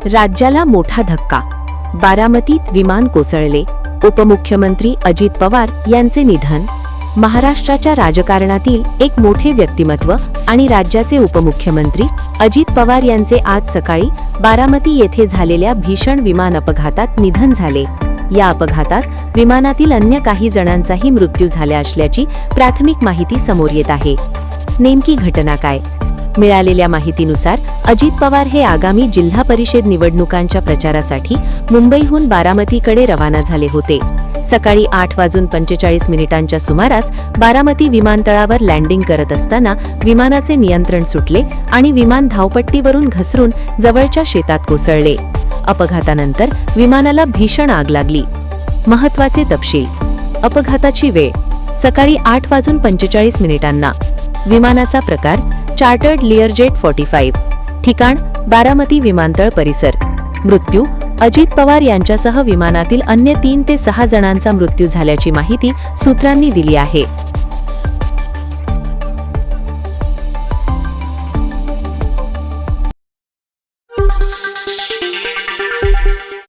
राज्याला मोठा धक्का, बारामतीत विमान कोसळले, उपमुख्यमंत्री अजित पवार यांचे निधन. महाराष्ट्राच्या राजकारणातील एक मोठे व्यक्तिमत्व आणि राज्याचे उपमुख्यमंत्री अजित पवार यांचे आज सकाळी बारामती येथे झालेल्या भीषण विमान अपघातात निधन झाले. या अपघातात विमानातील अन्य काही जणांचाही मृत्यू झाला असल्याची प्राथमिक माहिती समोर येत आहे. नेमकी घटना काय? मिळालेल्या माहितीनुसार अजित पवार हे आगामी जिल्हा परिषद निवडणुकांच्या प्रचारासाठी मुंबईहून बारामतीकडे रवाना झाले होते. सकाळी 8:45 सुमारास बारामती विमानतळावर लँडिंग करत असताना विमानाचे नियंत्रण सुटले आणि विमान धावपट्टीवरून घसरून जवळच्या शेतात कोसळले. अपघातानंतर विमानाला भीषण आग लागली. महत्त्वाचे तपशील. अपघाताची वेळ सकाळी 8:45. विमानाचा प्रकार चार्टर्ड लिअरजेट 45. ठिकाण बारामती विमानतळ परिसर. मृत्यू अजित पवार यांच्यासह विमानातील अन्य 3 ते 6 जणांचा मृत्यू झाल्याची माहिती सूत्रांनी दिली आहे.